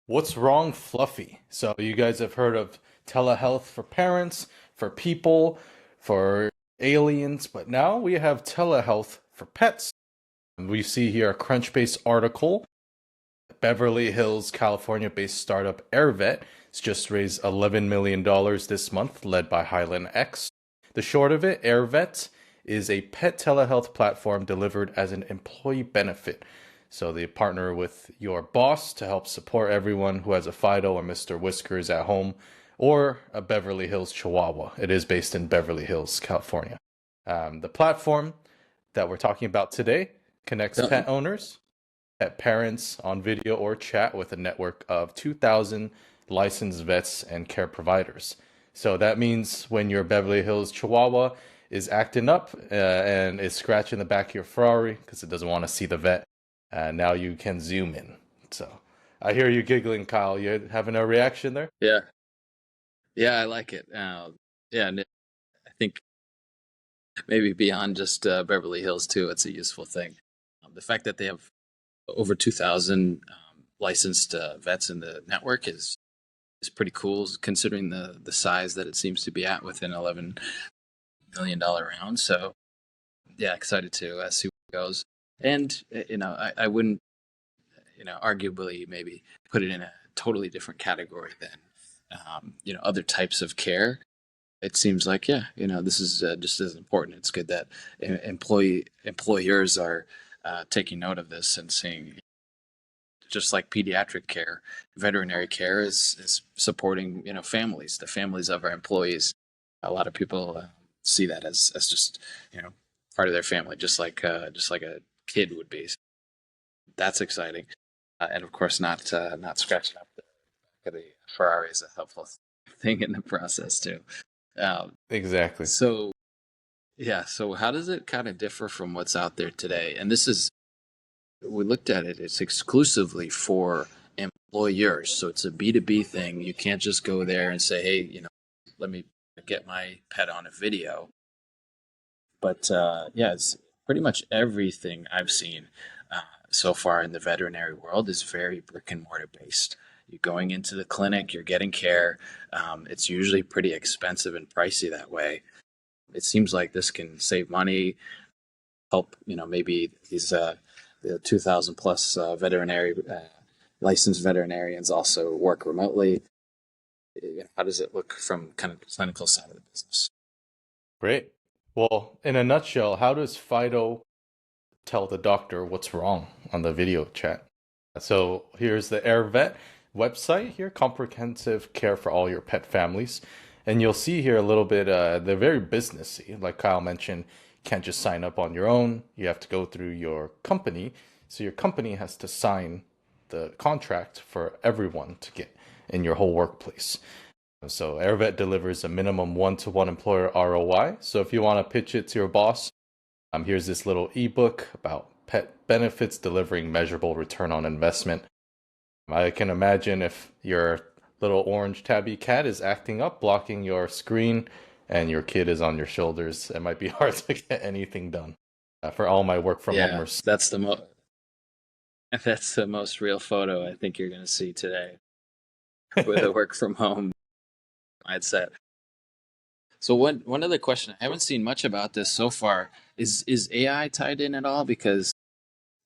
What's wrong, Fluffy? So you guys have heard of telehealth for parents, for people, for aliens, but now we have telehealth for pets. We see here a Crunchbase article. Beverly Hills, California-based startup Airvet has just raised $11 million this month, led by Highland X. The short of it, Airvet is a pet telehealth platform delivered as an employee benefit. So they partner with your boss to help support everyone who has a Fido or Mr. Whiskers at home or a Beverly Hills Chihuahua. It is based in Beverly Hills, California. The platform that we're talking about today connects So, pet owners, pet parents on video or chat with a network of 2,000 licensed vets and care providers. So that means when your Beverly Hills Chihuahua is acting up and is scratching the back of your Ferrari because it doesn't want to see the vet, now you can zoom in. So I hear you giggling, Kyle. You having a reaction there? yeah, yeah, I like it. Yeah, and I think maybe beyond just Beverly Hills too, it's a useful thing. The fact that they have over 2,000 licensed vets in the network is pretty cool, considering the size that it seems to be at within $11 million round. So yeah, excited to see where it goes. And I wouldn't arguably maybe put it in a totally different category than other types of care. It seems like, yeah, this is just as important. It's good that employers are taking note of this and seeing, just like pediatric care, veterinary care is supporting families, the families of our employees. A lot of people see that as just part of their family, just like a kid would be. That's exciting, and of course, not scratching up the back of the Ferrari is a helpful thing in the process too. Um, Exactly. so yeah, so how does it kind of differ from what's out there today? And this is, we looked at it, it's exclusively for employers. So it's a B2B thing. You can't just go there and say, hey, let me get my pet on a video. But yeah, it's pretty much everything I've seen so far in the veterinary world is very brick and mortar based. You're going into the clinic, you're getting care. It's usually pretty expensive and pricey that way. It seems like this can save money, help, maybe these the 2,000 plus veterinary licensed veterinarians also work remotely. How does it look from kind of the clinical side of the business? Great. Well, in a nutshell, how does Fido tell the doctor what's wrong on the video chat? So here's the AirVet website here, comprehensive care for all your pet families. And you'll see here a little bit, they're very businessy. Like Kyle mentioned, you can't just sign up on your own. You have to go through your company. So your company has to sign the contract for everyone to get in your whole workplace. So Airvet delivers a minimum one-to-one employer ROI. So if you want to pitch it to your boss, here's this little ebook about pet benefits delivering measurable return on investment. I can imagine if your little orange tabby cat is acting up, blocking your screen, and your kid is on your shoulders, it might be hard to get anything done. For all my work from Yeah, homers. that's the most real photo I think you're going to see today with a work from home mindset. So one other question, I haven't seen much about this so far. Is AI tied in at all? Because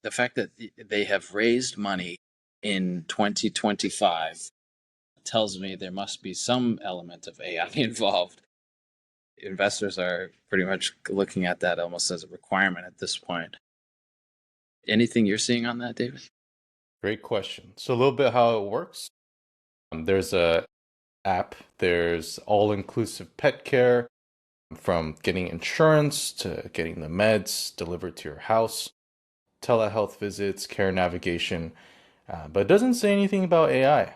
the fact that they have raised money in 2025 tells me there must be some element of AI involved. Investors are pretty much looking at that almost as a requirement at this point. Anything you're seeing on that, David? Great question. So a little bit how it works. There's a app. There's all-inclusive pet care, from getting insurance to getting the meds delivered to your house, telehealth visits, care navigation, but it doesn't say anything about AI.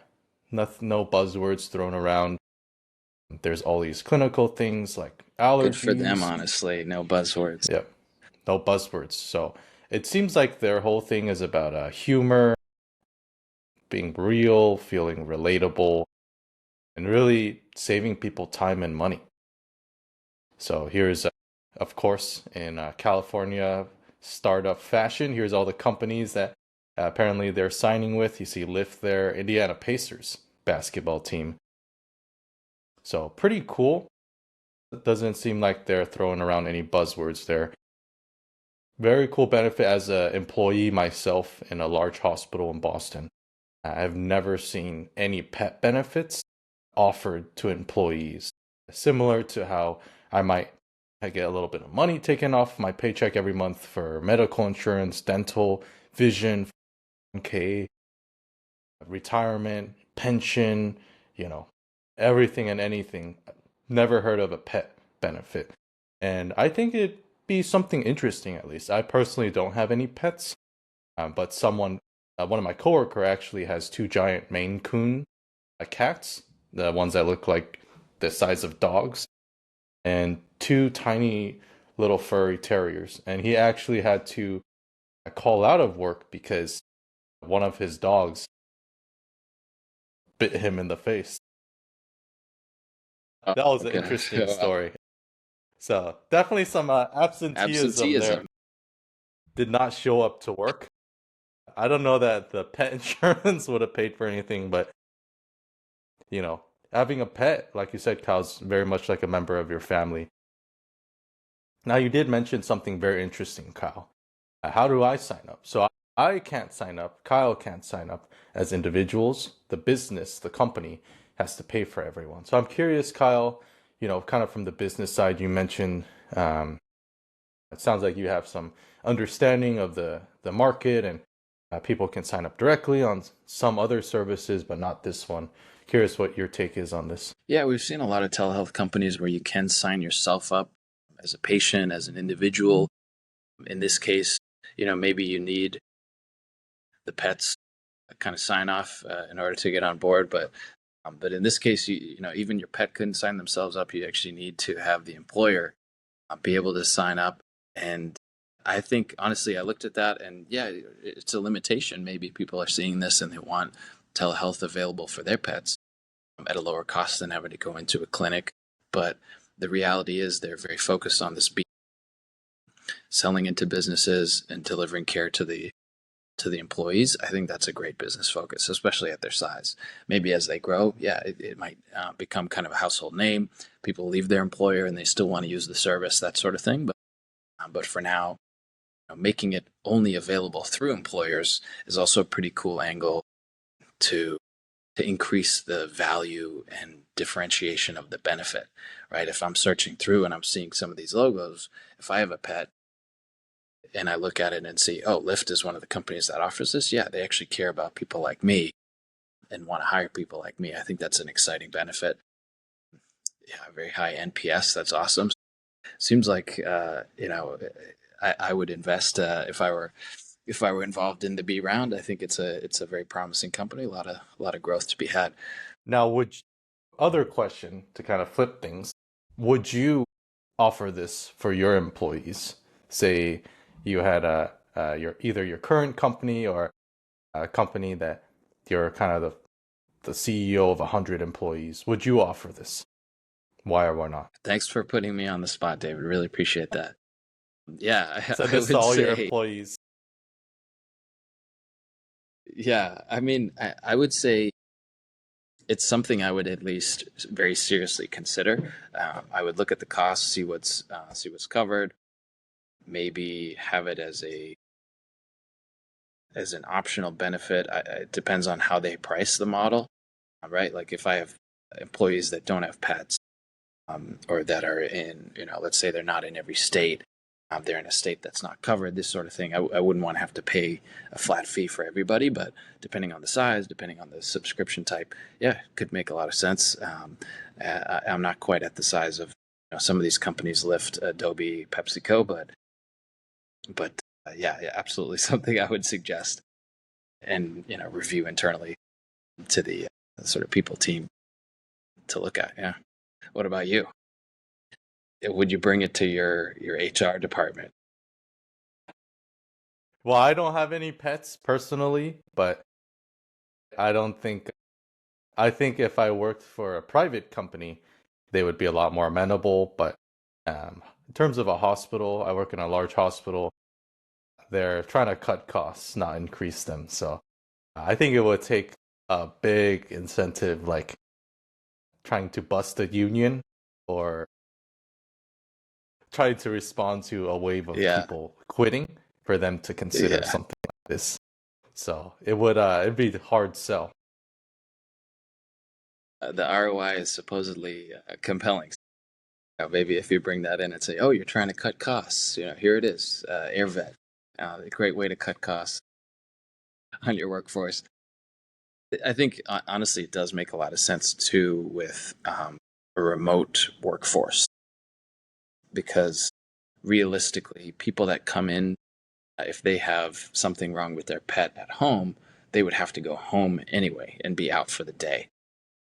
No buzzwords thrown around. There's all these clinical things like Good for them, allergies. honestly. No buzzwords. Yep, no buzzwords. So it seems like their whole thing is about humor, being real, feeling relatable, and really saving people time and money. So here's, of course, in California startup fashion, here's all the companies that apparently they're signing with. You see Lyft there, Indiana Pacers basketball team. So pretty cool. It doesn't seem like they're throwing around any buzzwords there. Very cool benefit as an employee myself in a large hospital in Boston. I've never seen any pet benefits offered to employees, similar to how I get a little bit of money taken off my paycheck every month for medical insurance, dental, vision, K, retirement, pension, you know, everything and anything. Never heard of a pet benefit. And I think it'd be something interesting at least. I personally don't have any pets, but one of my coworker actually has two giant Maine Coon cats, the ones that look like the size of dogs, and two tiny little furry terriers. And he actually had to call out of work because one of his dogs bit him in the face. Oh, That was an gosh. interesting story. So definitely some absenteeism there. Absenteeism. Did not show up to work. I don't know that the pet insurance would have paid for anything, but having a pet, like you said, Kyle, is very much like a member of your family. Now, you did mention something very interesting, Kyle. How do I sign up? So I can't sign up. Kyle can't sign up as individuals. The business, the company, has to pay for everyone. So I'm curious, Kyle, kind of from the business side, you mentioned it sounds like you have some understanding of the market and people can sign up directly on some other services, but not this one. Curious what your take is on this. Yeah, we've seen a lot of telehealth companies where you can sign yourself up as a patient, as an individual. In this case, maybe you need the pets kind of sign off in order to get on board. But in this case, even your pet couldn't sign themselves up. You actually need to have the employer be able to sign up. And I think, honestly, I looked at that and yeah, it's a limitation. Maybe people are seeing this and they want telehealth available for their pets at a lower cost than having to go into a clinic. But the reality is they're very focused on this selling into businesses and delivering care to the employees. I think that's a great business focus, especially at their size. Maybe as they grow, yeah, it might become kind of a household name. People leave their employer and they still want to use the service, that sort of thing. But for now, making it only available through employers is also a pretty cool angle to increase the value and differentiation of the benefit, right? If I'm searching through and I'm seeing some of these logos, if I have a pet and I look at it and see, oh, Lyft is one of the companies that offers this, yeah, they actually care about people like me and want to hire people like me. I think that's an exciting benefit. Yeah, very high NPS. That's awesome. Seems like I would invest if I were involved in the B round. I think it's a very promising company. A lot of growth to be had. Now, other question to kind of flip things, would you offer this for your employees? Say you had either your current company or a company that you're kind of the CEO of 100 employees. Would you offer this? Why or why not? Thanks for putting me on the spot, David. Really appreciate that. Yeah, So this to all your employees. Yeah, I mean, I would say it's something I would at least very seriously consider. I would look at the costs, see what's covered, maybe have it as an optional benefit. It depends on how they price the model, right? Like if I have employees that don't have pets, or that are in, let's say they're not in every state, they're in a state that's not covered, this sort of thing. I wouldn't want to have to pay a flat fee for everybody, but depending on the size, depending on the subscription type, yeah, it could make a lot of sense. I'm not quite at the size of some of these companies, Lyft, Adobe, PepsiCo, but yeah, absolutely something I would suggest and review internally to the sort of people team to look at. Yeah. What about you? Would you bring it to your HR department? Well, I don't have any pets personally, but I think if I worked for a private company, they would be a lot more amenable. But in terms of a hospital, I work in a large hospital. they're trying to cut costs, not increase them. So I think it would take a big incentive, like trying to bust the union or trying to respond to a wave of Yeah, people quitting for them to consider yeah. something like this. So it'd be a hard sell. The ROI is supposedly compelling. Maybe if you bring that in and say, "Oh, you're trying to cut costs," here it is, Airvet, a great way to cut costs on your workforce. I think honestly, it does make a lot of sense too with a remote workforce because realistically, people that come in, if they have something wrong with their pet at home, they would have to go home anyway and be out for the day.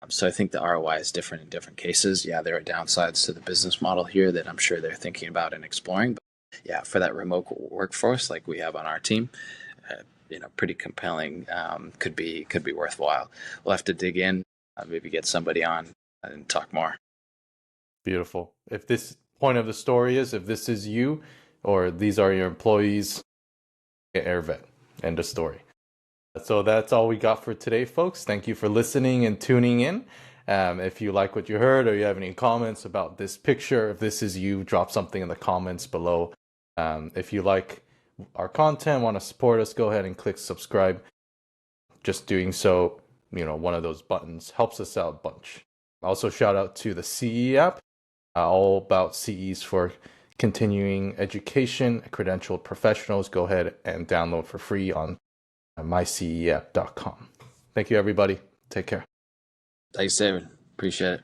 So I think the ROI is different in different cases. Yeah, there are downsides to the business model here that I'm sure they're thinking about and exploring. But yeah, for that remote workforce like we have on our team, pretty compelling. Could be worthwhile. We'll have to dig in, maybe get somebody on and talk more. Beautiful. If this point of the story is if this is you or these are your employees, get Airvet. End of story. So that's all we got for today, folks. Thank you for listening and tuning in. If you like what you heard or you have any comments about this picture, if this is you, drop something in the comments below. If you like our content, want to support us, go ahead and click subscribe. Just doing so, one of those buttons helps us out a bunch. Also, shout out to the CE app, all about CEs for continuing education, credentialed professionals. Go ahead and download for free on myceapp.com. Thank you, everybody. Take care. Thanks, David. Appreciate it.